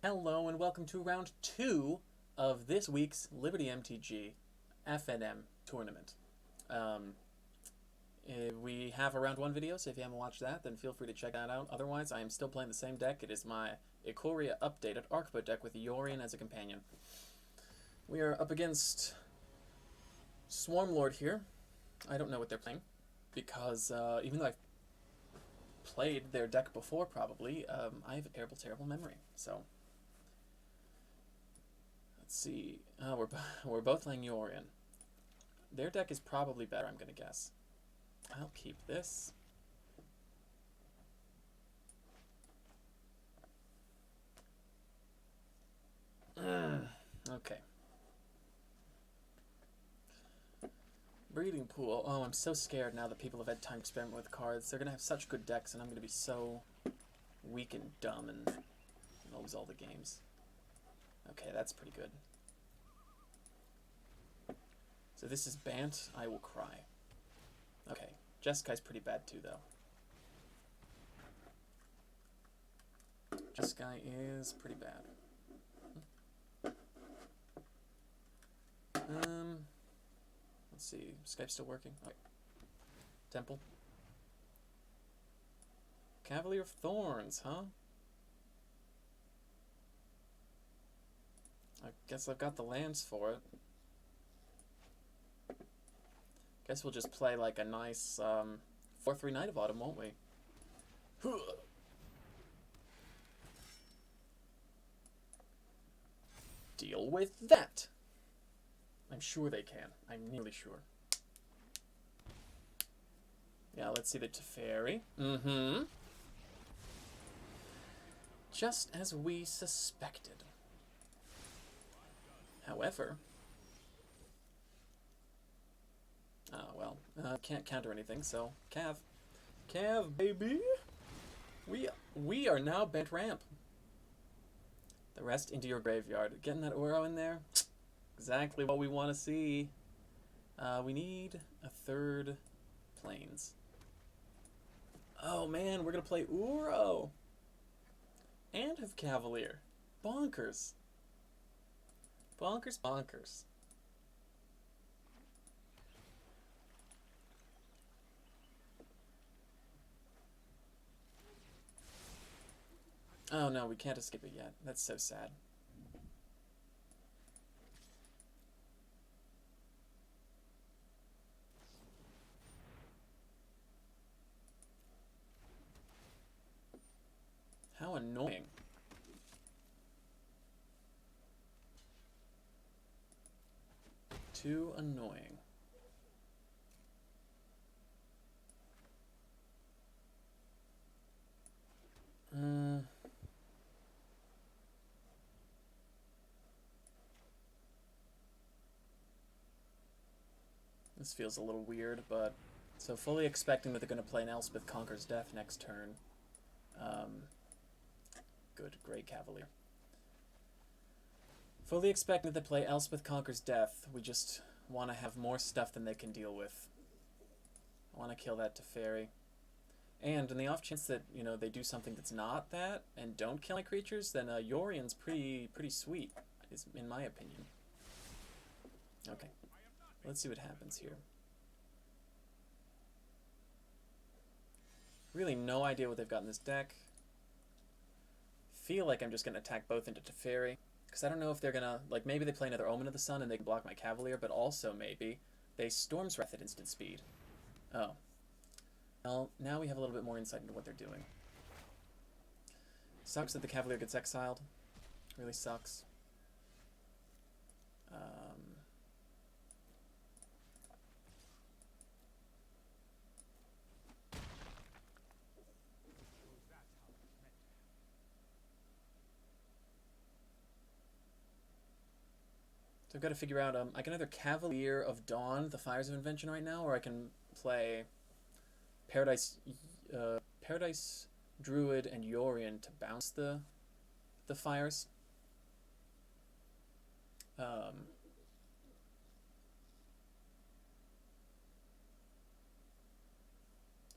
Hello and welcome to round 2 of this week's Liberty MTG FNM tournament. We have a round 1 video, so if you haven't watched that, then feel free to check that out. Otherwise, I am still playing the same deck. It is my Ikoria updated Arkbow deck with Yorion as a companion. We are up against Swarmlord here. I don't know what they're playing, because even though I've played their deck before, probably, I have a terrible memory, so... Let's see. We're both playing Yorion. Their deck is probably better, I'm gonna guess. I'll keep this. Okay. Breeding pool. Oh, I'm so scared now that people have had time to experiment with cards. They're gonna have such good decks, and I'm gonna be so weak and dumb and lose all the games. Okay, that's pretty good. So this is Bant. I will cry. Okay, Jeskai's pretty bad too, though. Jeskai is pretty bad. Let's see. Skype's still working. Okay. Temple. Cavalier of Thorns, huh? I guess I've got the lands for it. Guess we'll just play like a nice 4/3 Knight of Autumn, won't we? Deal with that! I'm sure they can. I'm nearly sure. Yeah, let's see the Teferi. Just as we suspected. However... can't counter anything, so Cav. Cav, baby! We are now Bant Ramp. The rest into your graveyard. Getting that Uro in there? Exactly what we want to see. We need a third Plains. Oh man, we're going to play Uro! And have Cavalier. Bonkers. Bonkers, bonkers. Oh no, we can't escape it yet. That's so sad. How annoying. Too annoying. This feels a little weird, but... So fully expecting that they're going to play an Elspeth Conquers Death next turn. Good, great Cavalier. Fully expecting that they play Elspeth Conquers Death. We just want to have more stuff than they can deal with. I want to kill that Teferi. And in the off chance that, you know, they do something that's not that, and don't kill my creatures, then Yorion's pretty sweet, in my opinion. Okay. Let's see what happens here. Really no idea what they've got in this deck. Feel like I'm just going to attack both into Teferi. Because I don't know if they're going to... Like, maybe they play another Omen of the Sun and they can block my Cavalier, but also maybe they Storm's Wrath at instant speed. Oh. Well, now we have a little bit more insight into what they're doing. Sucks that the Cavalier gets exiled. Really sucks. So I've got to figure out, I can either Cavalier of Dawn, the Fires of Invention right now, or I can play Paradise Druid and Yorion to bounce the Fires. Kind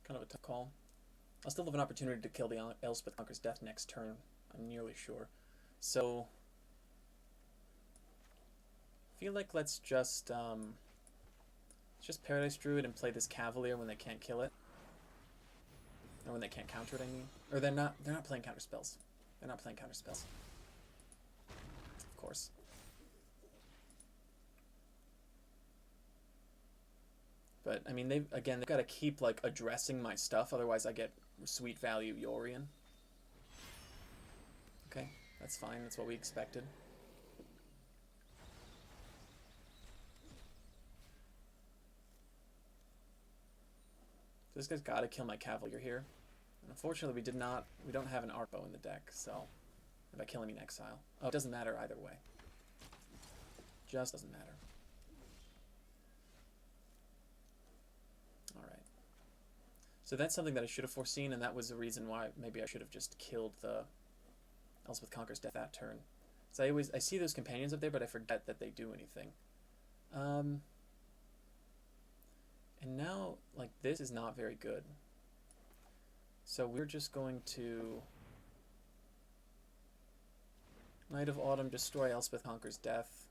of a tough call. I'll still have an opportunity to kill the Elspeth Conquers Death next turn, I'm nearly sure. So I feel like let's just Paradise Druid and play this Cavalier when they can't kill it. Or when they can't counter it, I mean. Or they're not playing counter spells. They're not playing counter spells. Of course. But I mean, they've got to keep like addressing my stuff, otherwise I get sweet value Yorion. Okay, that's fine. That's what we expected. So this guy's got to kill my Cavalier here. And unfortunately, we don't have an Arkbow in the deck, so if I kill him in Exile. Oh, it doesn't matter either way. Just doesn't matter. Alright. So that's something that I should have foreseen, and that was the reason why maybe I should have just killed the Elspeth Conquers Death that turn. So I see those companions up there, but I forget that they do anything. And now, like, this is not very good. So we're just going to Knight of Autumn, destroy Elspeth Conquers Death.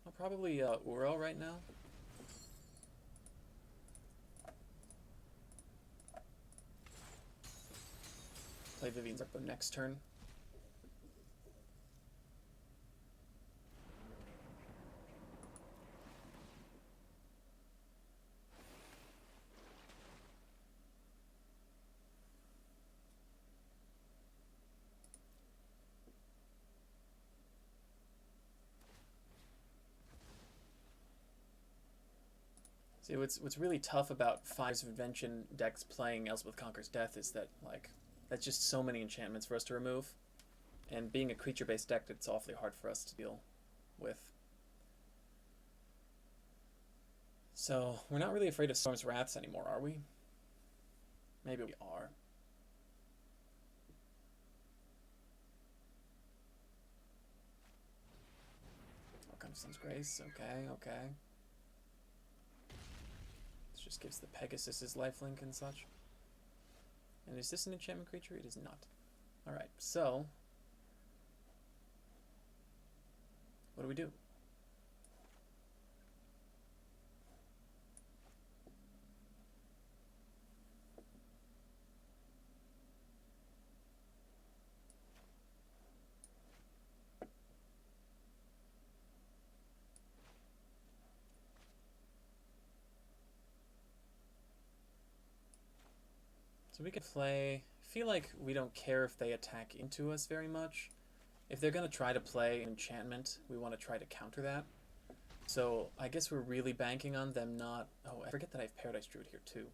I'll probably Uro right now. Play Vivien's Arkbow next turn. See, what's really tough about Fives of Invention decks playing Elspeth Conquers Death is that, like, that's just so many enchantments for us to remove. And being a creature-based deck, it's awfully hard for us to deal with. So, we're not really afraid of Storm's Wraths anymore, are we? Maybe we are. Welcome to Sun's Grace. Okay, okay. This just gives the Pegasus his lifelink and such. And is this an enchantment creature? It is not. Alright, so what do we do? So we could play, I feel like we don't care if they attack into us very much. If they're going to try to play enchantment, we want to try to counter that. So I guess we're really banking on them not... Oh, I forget that I have Paradise Druid here too.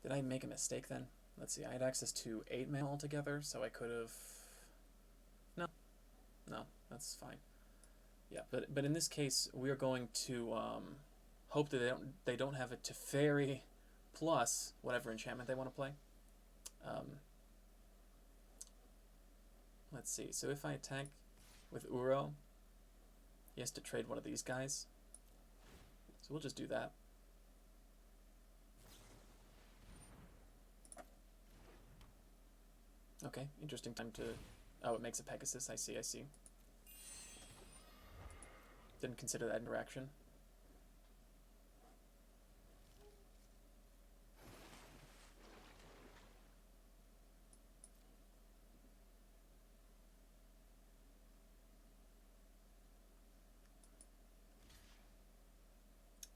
Did I make a mistake then? Let's see, I had access to 8 mana altogether, so I could have... No, that's fine. Yeah, but in this case, we're going to hope that they don't have a Teferi plus whatever enchantment they want to play. Let's see, so if I attack with Uro, he has to trade one of these guys. So we'll just do that. Okay, interesting time to... Oh, it makes a Pegasus, I see. Didn't consider that interaction.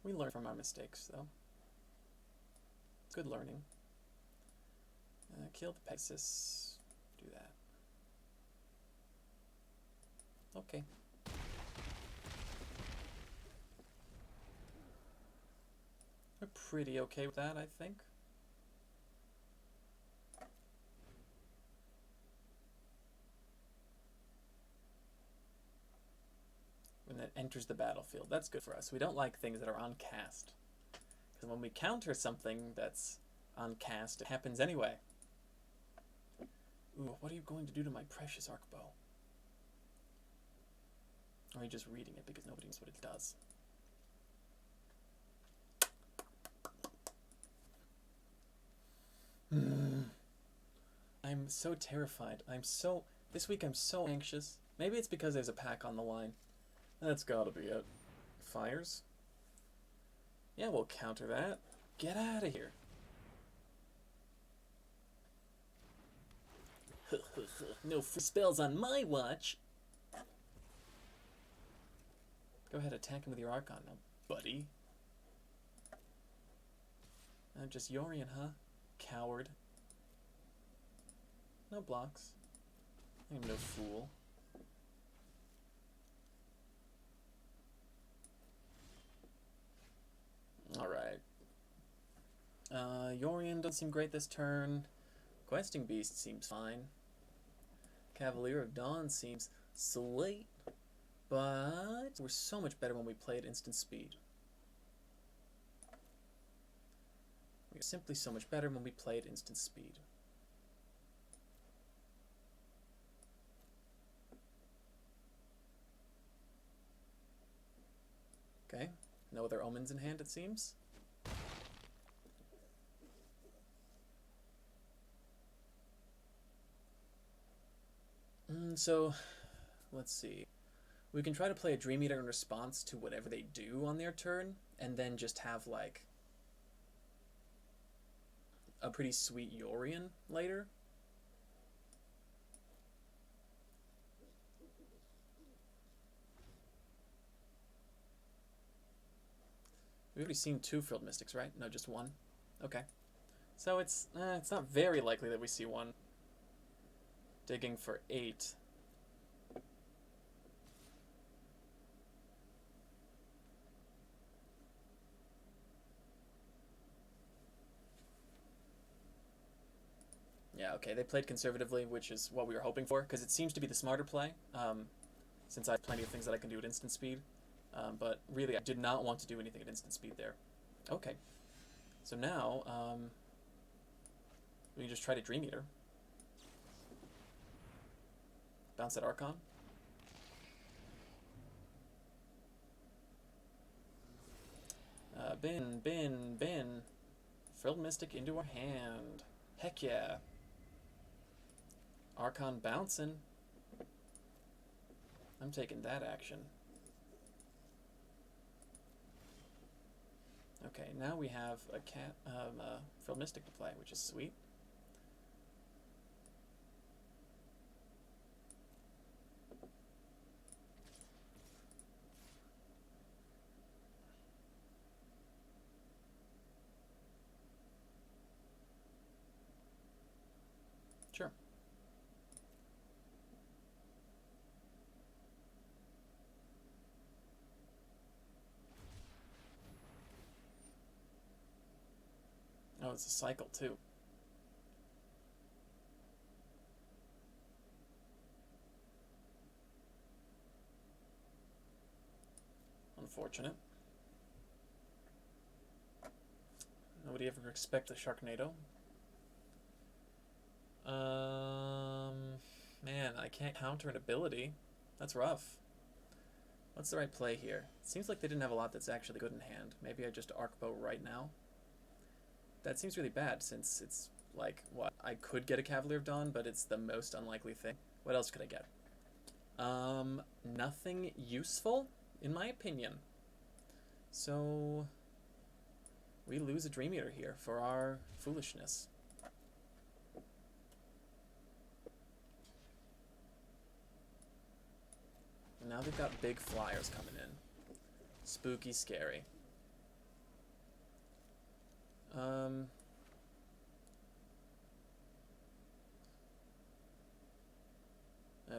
We learn from our mistakes, though. Good learning. Kill the Pegasus. Do that. Okay. We're pretty okay with that, I think. When it enters the battlefield. That's good for us. We don't like things that are on cast. Because when we counter something that's on cast, it happens anyway. Ooh, what are you going to do to my precious Arkbow? Or are you just reading it because nobody knows what it does? I'm so terrified. This week I'm so anxious. Maybe it's because there's a pack on the line. That's gotta be it. Fires? Yeah, we'll counter that. Get out of here. No free spells on my watch. Go ahead, attack him with your Archon now, buddy. Just Yorion, huh? Coward. No blocks. I'm no fool. Alright. Yorion doesn't seem great this turn. Questing Beast seems fine. Cavalier of Dawn seems slight. But we're so much better when we play at instant speed. We're simply so much better when we play at instant speed. Okay, no other omens in hand, it seems. So, let's see. We can try to play a Dream Eater in response to whatever they do on their turn, and then just have, like, a pretty sweet Yorion later. We've already seen 2 Frilled Mystics, right? No, just 1? Okay. So it's not very likely that we see 1. Digging for 8. Yeah, okay, they played conservatively, which is what we were hoping for, because it seems to be the smarter play, since I have plenty of things that I can do at instant speed. But really, I did not want to do anything at instant speed there. Okay. So now, we can just try to Dream Eater. Bounce that Archon. Bin. Frilled Mystic into our hand. Heck yeah. Archon bouncing. I'm taking that action. Okay, now we have a Frilled Mystic to play, which is sweet. Sure. Oh, it's a cycle too. Unfortunate. Nobody ever expect a Sharknado. Man, I can't counter an ability. That's rough. What's the right play here? It seems like they didn't have a lot that's actually good in hand. Maybe I just Arkbow right now. That seems really bad, since it's like, what? I could get a Cavalier of Dawn, but it's the most unlikely thing. What else could I get? Nothing useful, in my opinion. So, we lose a Dream Eater here for our foolishness. And now they've got big flyers coming in. Spooky, scary.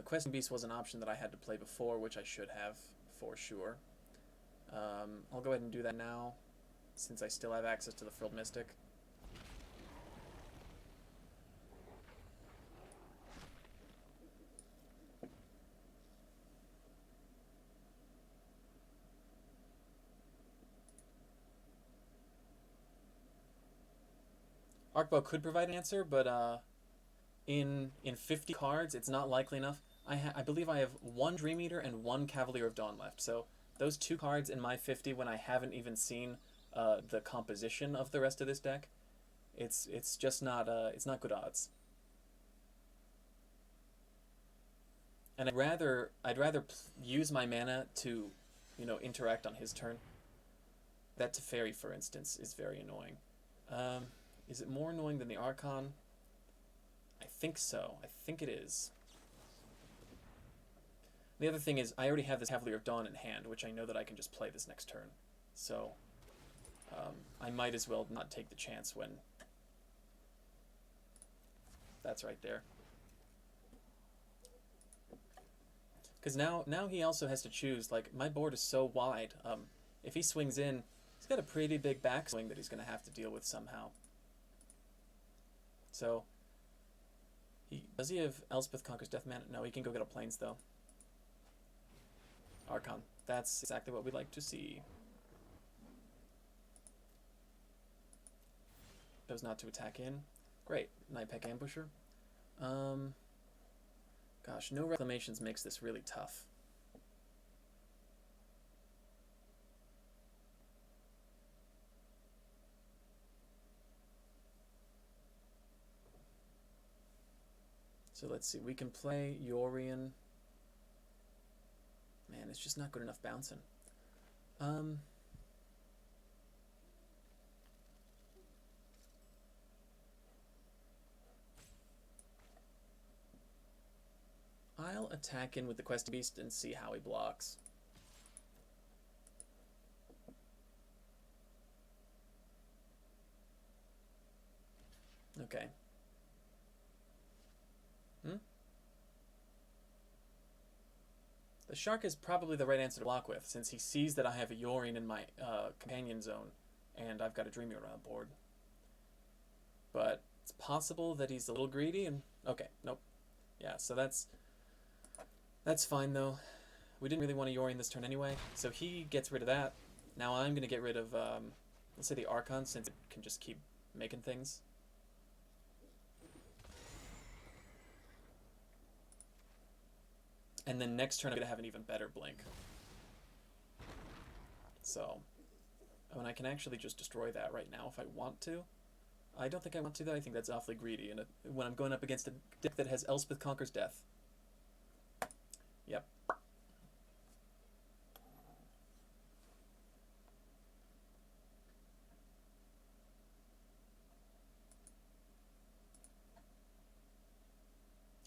Questing Beast was an option that I had to play before, which I should have, for sure. I'll go ahead and do that now, since I still have access to the Frilled Mystic. Arkbow could provide an answer, but in 50 cards, it's not likely enough. I believe I have 1 Dream Eater and 1 Cavalier of Dawn left. So those 2 cards in my 50, when I haven't even seen the composition of the rest of this deck, It's just not it's not good odds. And I'd rather use my mana to, you know, interact on his turn. That Teferi, for instance, is very annoying. Is it more annoying than the Archon? I think so. I think it is. The other thing is, I already have this Cavalier of Dawn in hand, which I know that I can just play this next turn. So, I might as well not take the chance when... That's right there. Because now he also has to choose, like, my board is so wide. If he swings in, he's got a pretty big backswing that he's going to have to deal with somehow. So, does he have Elspeth Conquers Death Mana? No, he can go get a Plains, though. Archon. That's exactly what we'd like to see. Chose not to attack in. Great. Nightpack Ambusher. Gosh, no reclamations makes this really tough. So let's see. We can play Yorion. Man, it's just not good enough bouncing. I'll attack in with the Questing Beast and see how he blocks. Okay. The Shark is probably the right answer to block with, since he sees that I have a Yorion in my companion zone, and I've got a Dreamer on the board. But it's possible that he's a little greedy, and... Okay, nope. Yeah, so that's fine, though. We didn't really want a Yorion this turn anyway, so he gets rid of that. Now I'm going to get rid of, let's say the Archon, since it can just keep making things. And then next turn I'm going to have an even better Blink. So, and I can actually just destroy that right now if I want to. I don't think I want to, though. I think that's awfully greedy. And when I'm going up against a deck that has Elspeth Conquers Death. Yep.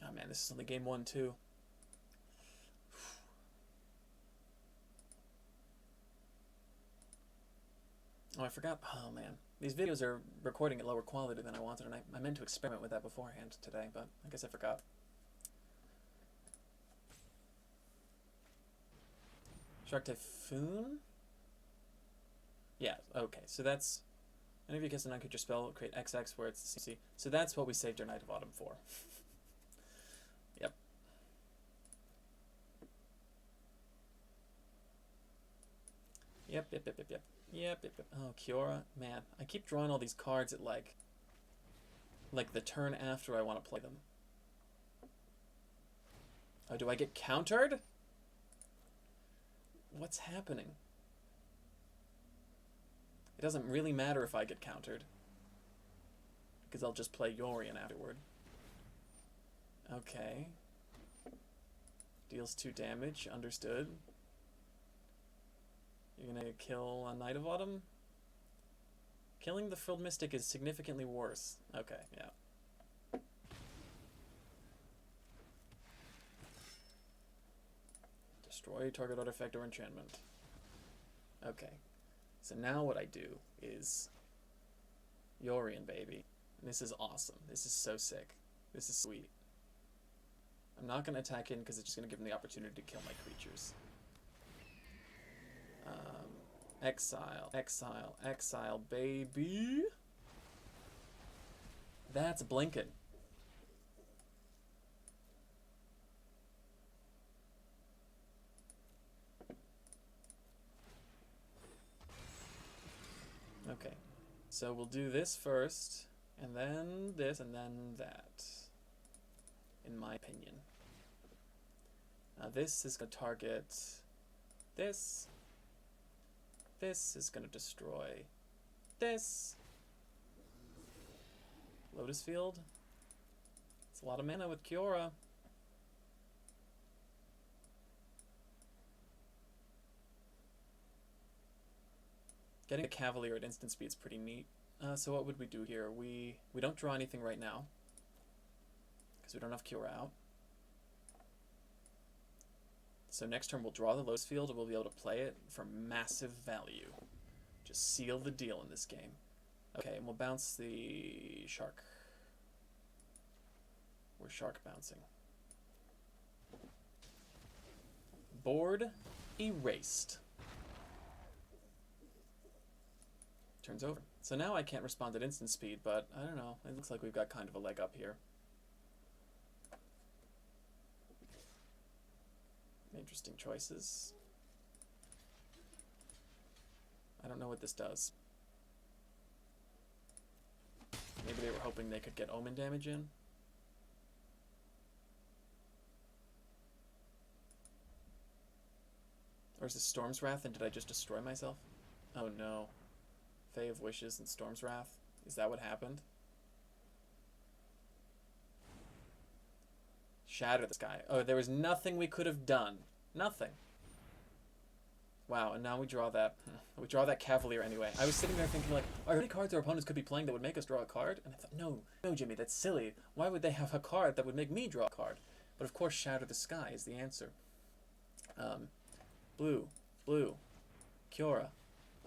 Oh man, this is only game 1 too. Oh, I forgot. Oh, man. These videos are recording at lower quality than I wanted, and I meant to experiment with that beforehand today, but I guess I forgot. Shark Typhoon? Yeah, okay. So that's... Any of you cast a non-creature spell, create XX where it's the CC. So that's what we saved our Night of Autumn for. Yep. Yep. Oh, Kiora. Man, I keep drawing all these cards at, like the turn after I want to play them. Oh, do I get countered? What's happening? It doesn't really matter if I get countered, because I'll just play Yorion afterward. Okay. Deals 2 damage, understood. You're gonna kill a Night of Autumn? Killing the Frilled Mystic is significantly worse. Okay, yeah. Destroy target artifact or enchantment. Okay. So now what I do is Yorion, baby. This is awesome. This is so sick. This is sweet. I'm not gonna attack in because it's just gonna give him the opportunity to kill my creatures. Exile, baby. That's blinking. Okay, so we'll do this first, and then this, and then that, in my opinion. Now this is going to target this. This is going to destroy this. Lotus Field. It's a lot of mana with Kiora. Getting a Cavalier at instant speed is pretty neat. So what would we do here? We don't draw anything right now because we don't have Kiora out. So next turn we'll draw the Lotus Field and we'll be able to play it for massive value. Just seal the deal in this game. Okay, and we'll bounce the Shark. We're Shark bouncing. Board erased. Turns over. So now I can't respond at instant speed, but I don't know. It looks like we've got kind of a leg up here. Interesting choices. I don't know what this does. Maybe they were hoping they could get Omen damage in. Or is this Storm's Wrath and did I just destroy myself? Oh no. Fae of Wishes and Storm's Wrath. Is that what happened? Shatter the Sky. Oh, there was nothing we could have done. Nothing. Wow, and now we draw that. We draw that Cavalier anyway. I was sitting there thinking like, are there any cards our opponents could be playing that would make us draw a card? And I thought, no, Jimmy, that's silly. Why would they have a card that would make me draw a card? But of course, Shatter the Sky is the answer. Blue. Kiora.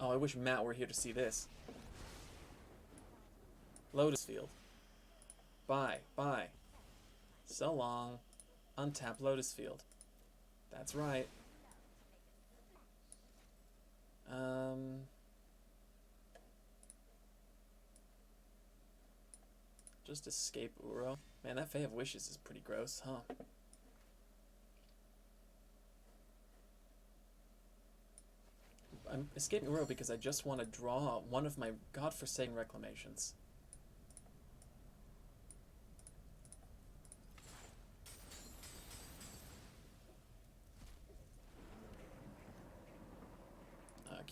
Oh, I wish Matt were here to see this. Lotus Field. Bye. So long. Untap Lotus Field. That's right. Just escape Uro. Man, that Fae of Wishes is pretty gross, huh? I'm escaping Uro because I just want to draw one of my godforsaken reclamations.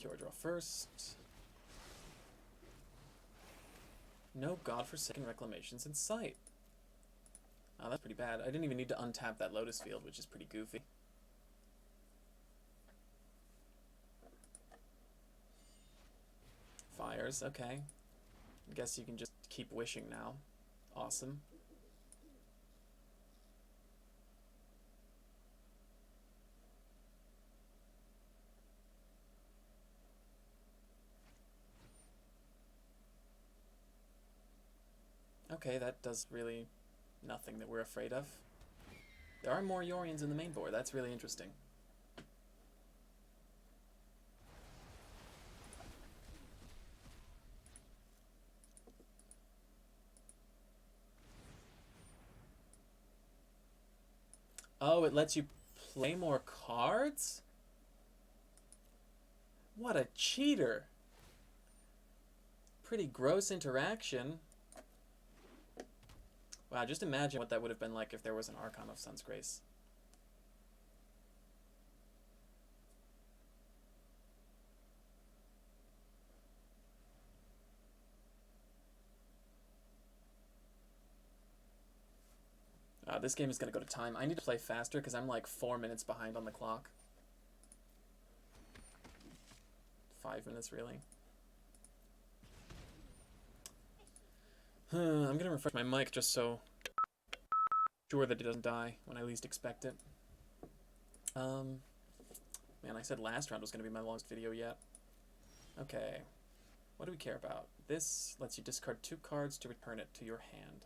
Kiora draw first. No godforsaken reclamations in sight. Oh, that's pretty bad. I didn't even need to untap that Lotus Field, which is pretty goofy. Fires, okay. I guess you can just keep wishing now. Awesome. Okay, that does really nothing that we're afraid of. There are more Yorions in the main board. That's really interesting. Oh, it lets you play more cards? What a cheater. Pretty gross interaction. Wow, just imagine what that would have been like if there was an Archon of Sun's Grace. This game is going to go to time. I need to play faster because I'm like 4 minutes behind on the clock. 5 minutes, really. I'm going to refresh my mic just so sure that it doesn't die when I least expect it. Man, I said last round was going to be my longest video yet. Okay. What do we care about? This lets you discard 2 cards to return it to your hand.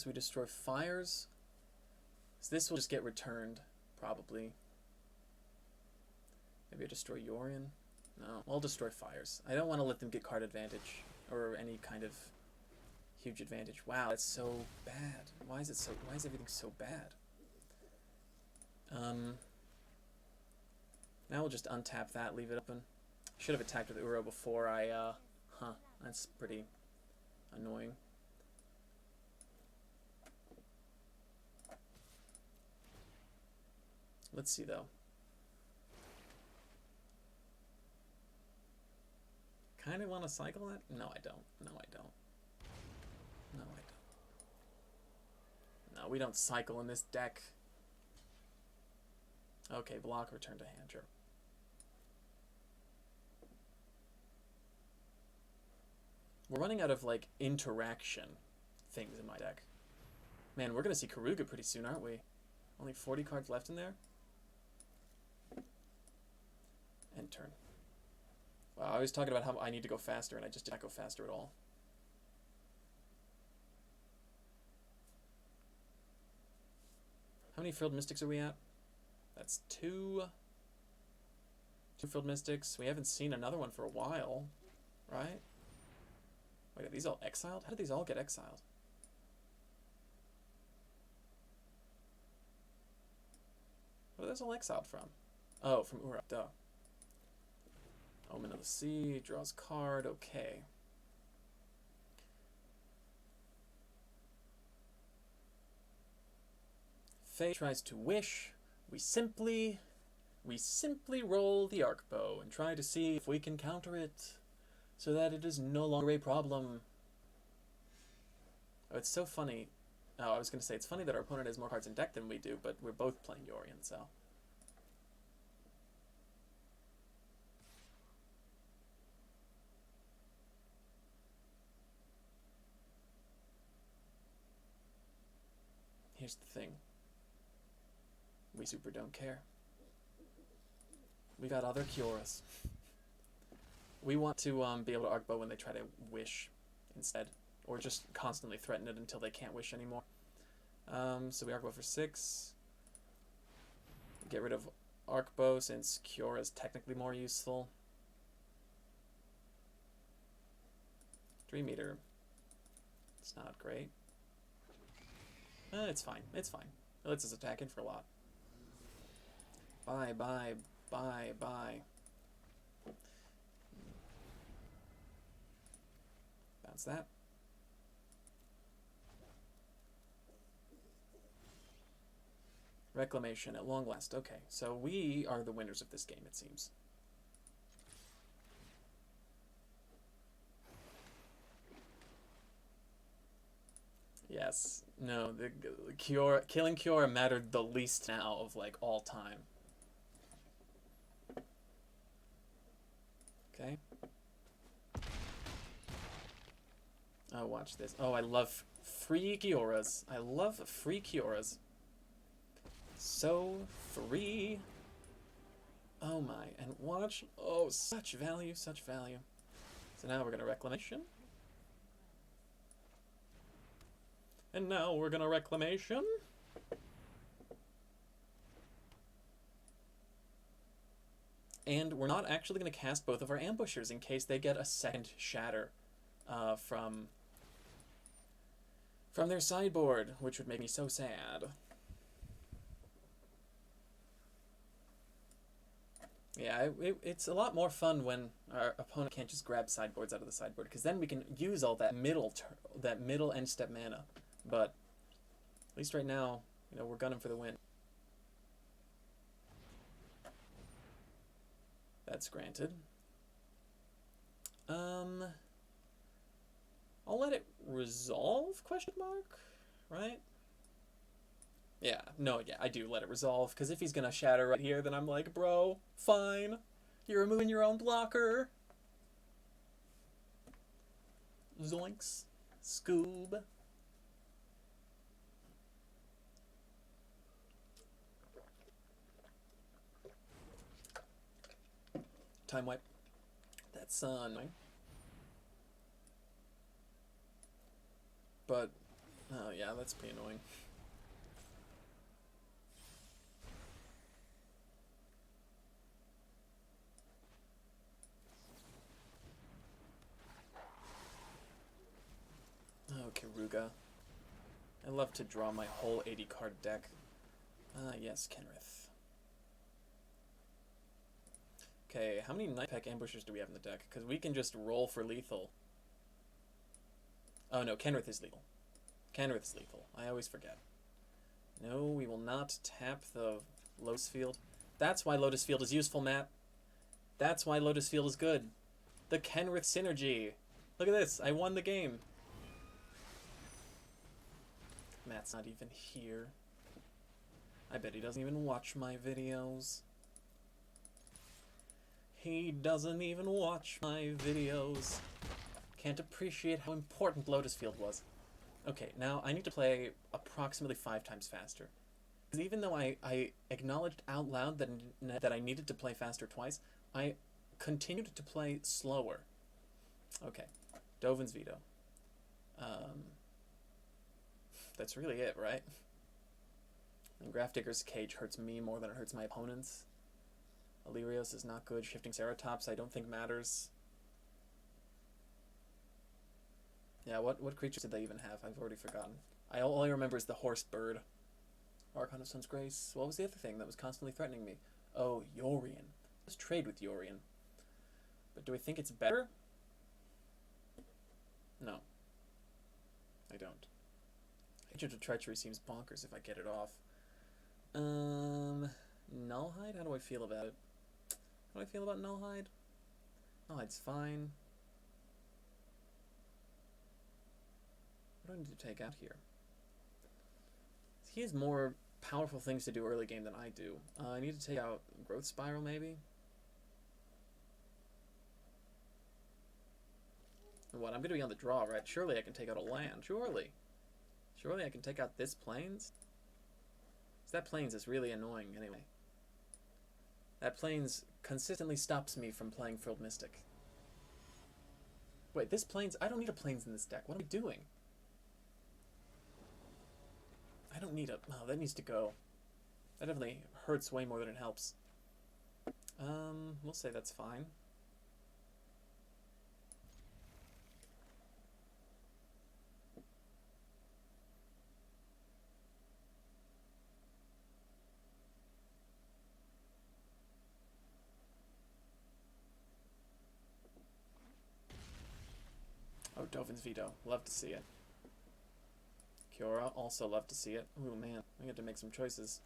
We destroy fires. So this will just get returned, probably. Maybe I destroy Yorion. No, I'll destroy fires. I don't want to let them get card advantage or any kind of huge advantage. Wow, that's so bad. Why is everything so bad? Now we'll just untap that, leave it open. Should have attacked with Uro before I Huh, that's pretty annoying. Let's see, though. Kind of want to cycle it? No, I don't. No, I don't. No, I don't. No, we don't cycle in this deck. Okay, block, return to hand, sure. We're running out of, like, interaction things in my deck. Man, we're going to see Karuga pretty soon, aren't we? Only 40 cards left in there? End turn. Wow, I was talking about how I need to go faster, and I just did not go faster at all. How many Frilled Mystics are we at? That's 2. 2 Frilled Mystics. We haven't seen another one for a while, right? Wait, are these all exiled? How did these all get exiled? Where are those all exiled from? Oh, from Ura. Duh. Omen of the Sea, draws card, okay. Faye tries to wish. We simply roll the Arkbow and try to see if we can counter it so that it is no longer a problem. Oh, it's so funny. Oh, I was going to say, it's funny that our opponent has more cards in deck than we do, but we're both playing Yorion, so. Here's the thing. We super don't care. We got other Kioras. We want to be able to Arkbow when they try to wish instead, or just constantly threaten it until they can't wish anymore. So we Arkbow for 6. Get rid of Arkbow since Kiora is technically more useful. 3 meter. It's not great. It's fine. It's fine. It lets us attack in for a lot. Bye, bye, bye, bye. Bounce that. Reclamation at long last. Okay, so we are the winners of this game, it seems. Yes. No, the killing Kiora mattered the least now of, like, all time. Okay. Oh, watch this. Oh, I love free Kioras. I love free Kioras. So free. Oh my. And watch. Oh, such value, such value. So now we're going to Reclamation. And now we're going to Reclamation. And we're not actually going to cast both of our ambushers in case they get a second shatter from their sideboard, which would make me so sad. Yeah, it's a lot more fun when our opponent can't just grab sideboards out of the sideboard, because then we can use all that middle end step mana. But at least right now, you know, we're gunning for the win. That's granted. I'll let it resolve, question mark, right? Yeah, no, yeah, I do let it resolve, because if he's gonna shatter right here, then I'm like, bro, fine. You're removing your own blocker. Zoinks. Scoob. Time wipe. That's annoying. But, oh yeah, that's pretty annoying. Oh, Karuga. I love to draw my whole 80 card deck. Ah, yes, Kenrith. Okay, how many Night Peck Ambushers do we have in the deck? Because we can just roll for lethal. Oh no, Kenrith is lethal. Kenrith is lethal. I always forget. No, we will not tap the Lotus Field. That's why Lotus Field is useful, Matt. That's why Lotus Field is good. The Kenrith synergy. Look at this. I won the game. Matt's not even here. I bet he doesn't even watch my videos. He doesn't even watch my videos. Can't appreciate how important Lotus Field was. Okay, now I need to play approximately 5 times faster. Because even though I acknowledged out loud that I needed to play faster twice, I continued to play slower. Okay, Dovin's Veto. That's really it, right? And Grafdigger's Cage hurts me more than it hurts my opponents. Illyrios is not good. Shifting Ceratops I don't think matters. Yeah, what creatures did they even have? I've already forgotten. All I remember is the horse bird. Archon of Sun's Grace. What was the other thing that was constantly threatening me? Oh, Yorion. Let's trade with Yorion. But do I think it's better? No. I don't. Agent of Treachery seems bonkers if I get it off. Nullhide? How do I feel about it? How do I feel about Nullhide? Nullhide's fine. What do I need to take out here? He has more powerful things to do early game than I do. I need to take out Growth Spiral, maybe? What? I'm going to be on the draw, right? Surely I can take out a land. Surely. Surely I can take out this Plains? Because that Plains is really annoying anyway. That Plains consistently stops me from playing Frilled Mystic. Wait, this Plains... I don't need a Plains in this deck. What am I doing? I don't need a... Oh, that needs to go. That definitely hurts way more than it helps. We'll say that's fine. Oh, Dovin's Veto. Love to see it. Kiora, also love to see it. Ooh, man. I get to make some choices.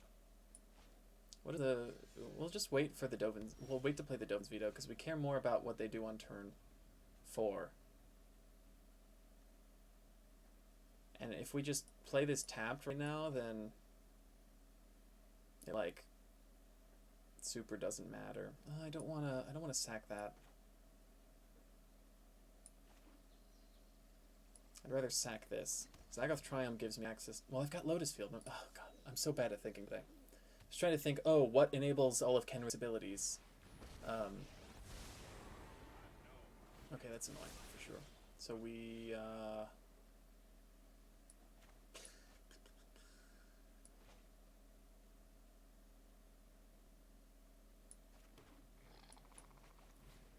What are the... We'll just wait for the Dovin's... We'll wait to play the Dovin's Veto, because we care more about what they do on turn 4. And if we just play this tapped right now, then... It, like... Super doesn't matter. I don't wanna sack that. I'd rather sack this. Zagoth Triumph gives me access... Well, I've got Lotus Field. Oh, God. I'm so bad at thinking today. Just trying to think, oh, what enables all of Kenrith's abilities? Okay, that's annoying, for sure. So we,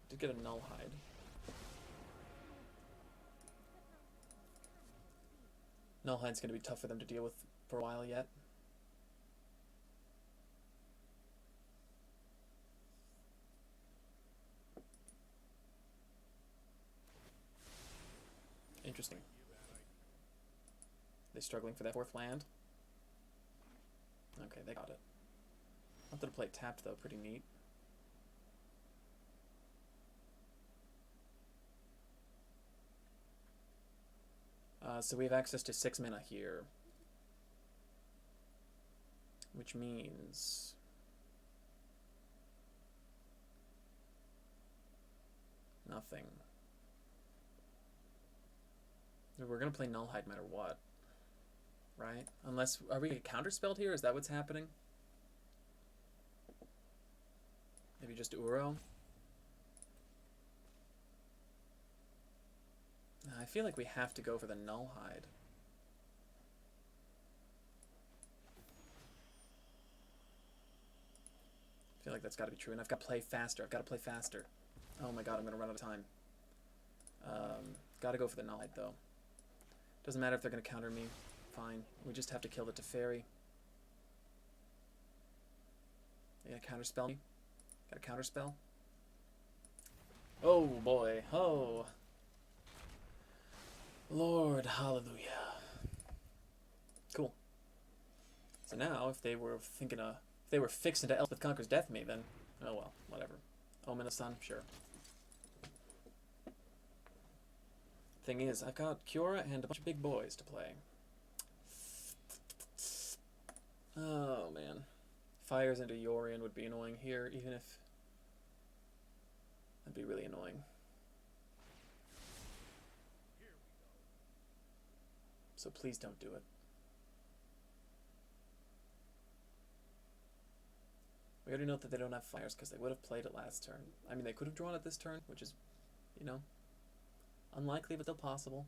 did get a Nullhide. Nullhide's going to be tough for them to deal with for a while yet. Interesting. They struggling for that 4th land? Okay, they got it. Wanted to play tapped though, pretty neat. So we have access to 6 mana here. Which means... nothing. We're going to play Nullhide no matter what. Right? Unless... Are we counterspelled here? Is that what's happening? Maybe just Uro? I feel like we have to go for the Nullhide. I feel like that's got to be true. And I've got to play faster. I've got to play faster. Oh my god, I'm going to run out of time. Got to go for the Nullhide, though. Doesn't matter if they're going to counter me. Fine. We just have to kill the Teferi. They got to counterspell me. Got to counterspell. Oh boy. Oh. Lord, hallelujah. Cool. So now, if they were thinking if they were fixing to Elspeth Conquers Death me, then, oh well, whatever. Omen of Sun, sure. Thing is, I've got Cura and a bunch of big boys to play. Oh man. Fires into Yorion would be annoying here, even if... That'd be really annoying. So please don't do it. We already know that they don't have fires because they would have played it last turn. I mean, they could have drawn it this turn, which is, you know, unlikely but still possible.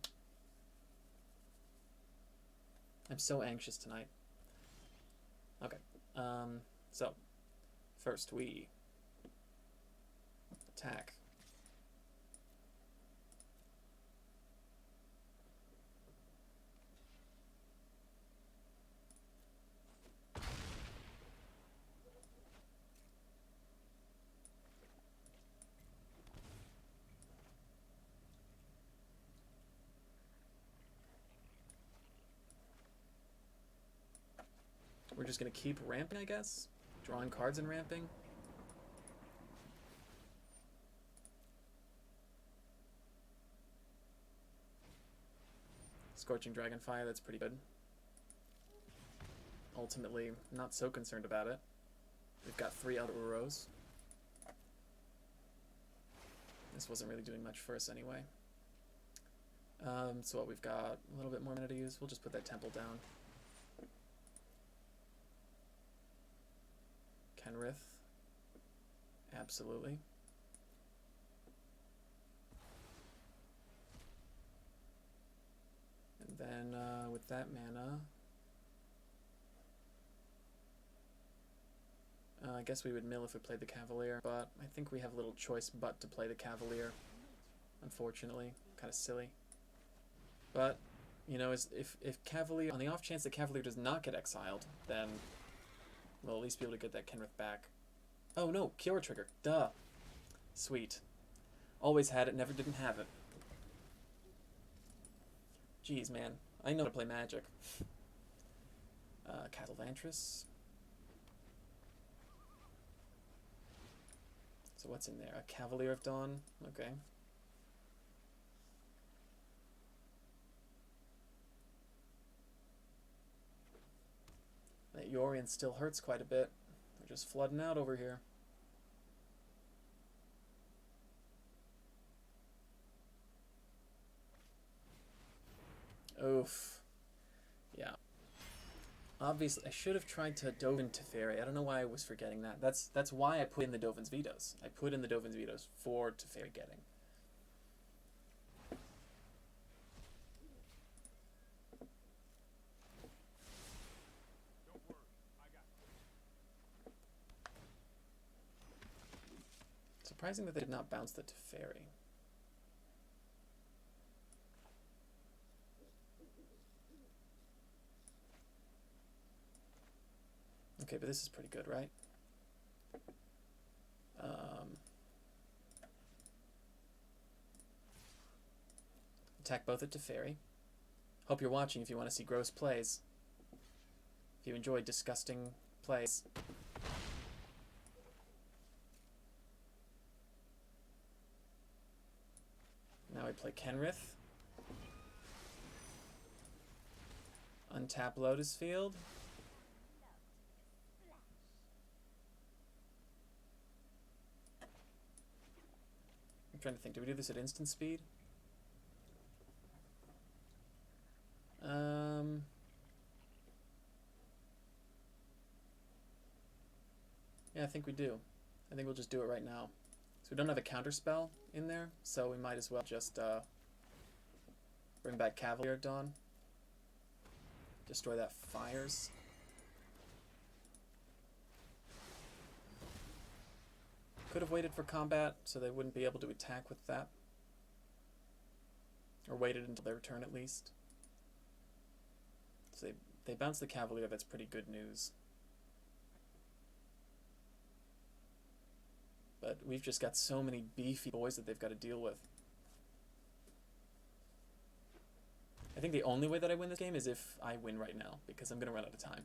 I'm so anxious tonight. Okay, so first we attack. We're just going to keep ramping, I guess? Drawing cards and ramping? Scorching Dragonfire, that's pretty good. Ultimately, not so concerned about it. We've got 3 outer rows. This wasn't really doing much for us anyway. So what, we've got a little bit more mana to use. We'll just put that temple down. Kenrith. Absolutely. And then with that mana, I guess we would mill if we played the Cavalier, but I think we have little choice but to play the Cavalier, unfortunately. Kind of silly. But, you know, if Cavalier, on the off chance that Cavalier does not get exiled, then we'll at least be able to get that Kenrith back. Oh no, Cure Trigger. Duh. Sweet. Always had it, never didn't have it. Jeez, man. I know how to play Magic. Catalvantris. So what's in there? A Cavalier of Dawn. Okay. That Yorion still hurts quite a bit. They're just flooding out over here. Oof. Yeah. Obviously, I should have tried to Dovin Teferi. I don't know why I was forgetting that. That's why I put in the Dovin's Vetoes. I put in the Dovin's Vetoes for Teferi getting. Surprising that they did not bounce the Teferi. Okay, but this is pretty good, right? Attack both at Teferi. Hope you're watching if you want to see gross plays. If you enjoy disgusting plays. Now we play Kenrith. Untap Lotus Field. I'm trying to think, do we do this at instant speed? Yeah, I think we do. I think we'll just do it right now. So we don't have a counter spell in there, so we might as well just bring back Cavalier at Dawn. Destroy that fires. Could have waited for combat so they wouldn't be able to attack with that. Or waited until their turn at least. So they bounce the Cavalier, that's pretty good news. But we've just got so many beefy boys that they've got to deal with. I think the only way that I win this game is if I win right now, because I'm going to run out of time.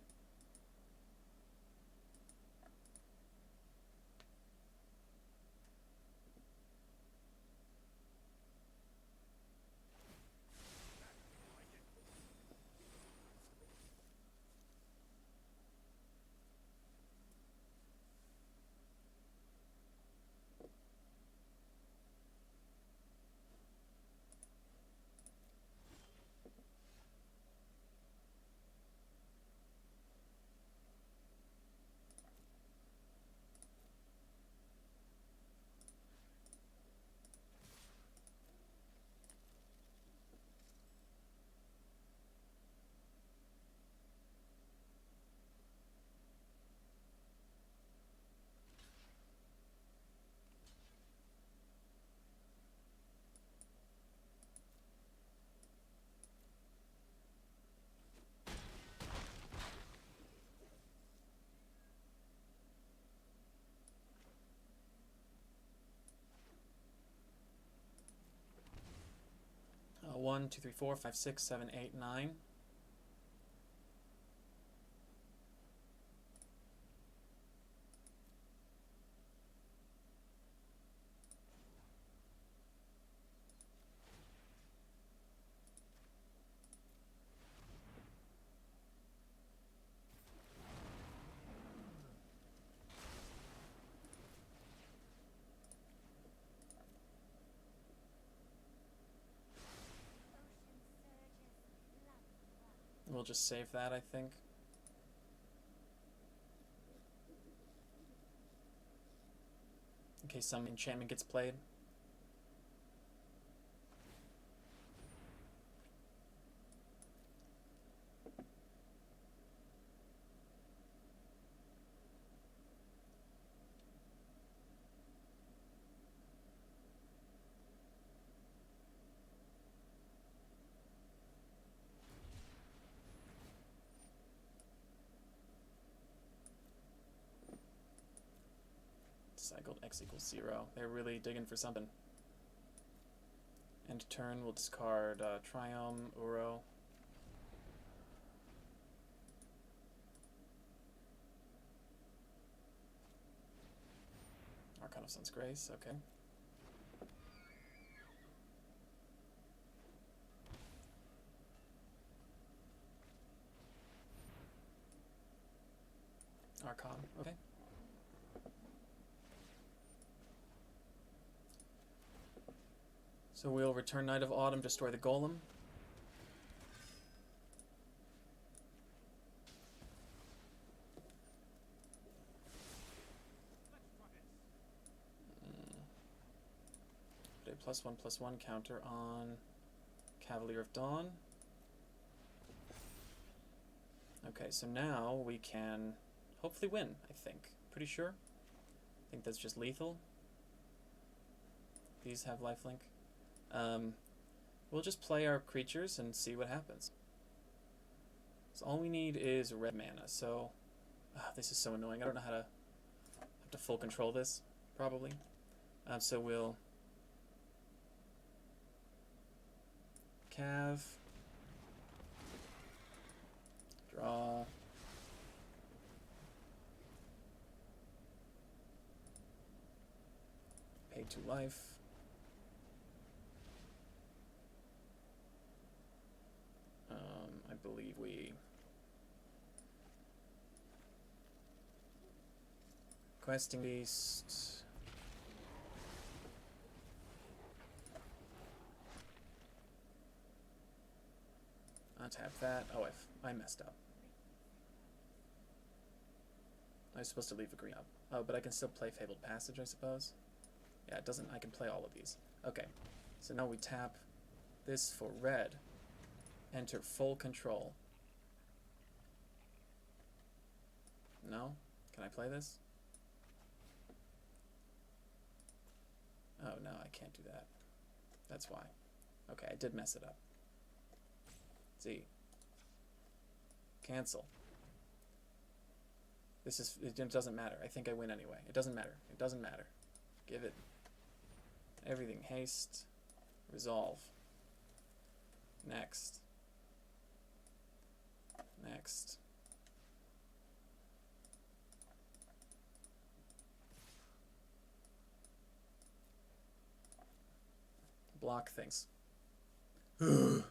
One, two, three, four, five, six, seven, eight, nine. We'll just save that, I think. In case some enchantment gets played. Cycled X equals 0. They're really digging for something. End turn, we'll discard Triome, Uro. Arcana of Sun's Grace, okay. Archon, okay. So we'll return Knight of Autumn, destroy the Golem. Put a +1/+1 counter on Cavalier of Dawn. Okay, so now we can hopefully win, I think. Pretty sure. I think that's just lethal. These have lifelink. We'll just play our creatures and see what happens. So all we need is red mana, so this is so annoying. I don't know how to have to full control this, probably. So we'll Cav, draw, pay 2 life. I believe we questing beast. Untap that. Oh, I messed up. I was supposed to leave a green up. Oh, but I can still play Fabled Passage, I suppose. Yeah, it doesn't. I can play all of these. Okay, so now we tap this for red. Enter full control. No? Can I play this? Oh, no, I can't do that. That's why. Okay, I did mess it up. Z. Cancel. This is, it doesn't matter. I think I win anyway. It doesn't matter. It doesn't matter. Give it everything. Haste. Resolve. Next. Next. Block things. I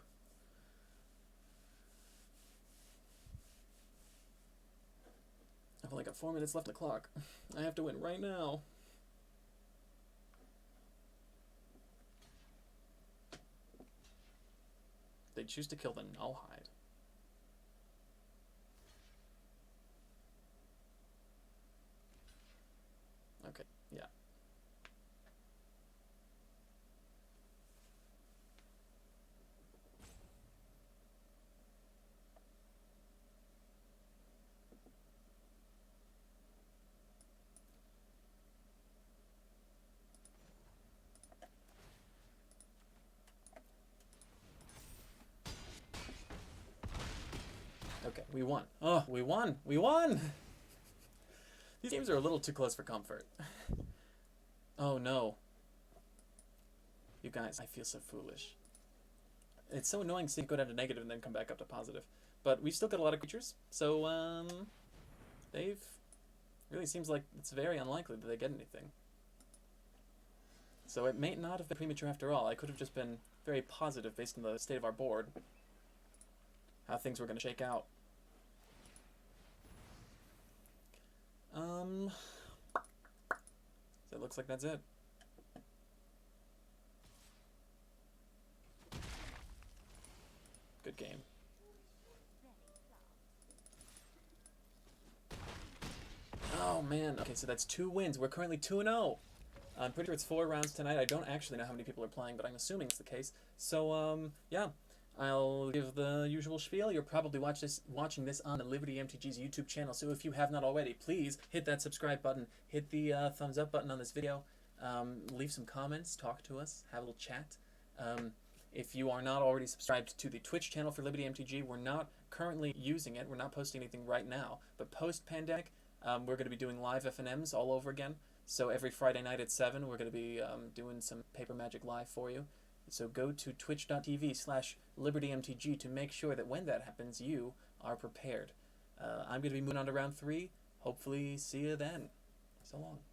I've only got 4 minutes left on the clock. I have to win right now. They choose to kill the Nullhide. Okay, yeah. Okay, we won. Oh, we won! We won! These games are a little too close for comfort. Oh no. You guys, I feel so foolish. It's so annoying seeing it go down to negative and then come back up to positive. But we've still got a lot of creatures, so they've... really seems like it's very unlikely that they get anything. So it may not have been premature after all. I could have just been very positive based on the state of our board. How things were going to shake out. So it looks like that's it. Good game. Oh man, okay, so that's 2 wins. We're currently 2-0. I'm pretty sure it's 4 rounds tonight. I don't actually know how many people are playing, but I'm assuming it's the case. So, yeah. I'll give the usual spiel. You're probably watching this on the Liberty MTG's YouTube channel, so if you have not already, please hit that subscribe button, hit the thumbs up button on this video, leave some comments, talk to us, have a little chat. If you are not already subscribed to the Twitch channel for Liberty MTG, we're not currently using it. We're not posting anything right now, but post-pandemic, we're going to be doing live FNMs all over again. So every Friday night at 7, we're going to be doing some Paper Magic Live for you. So go to twitch.tv/LibertyMTG to make sure that when that happens, you are prepared. I'm going to be moving on to round 3. Hopefully see you then. So long.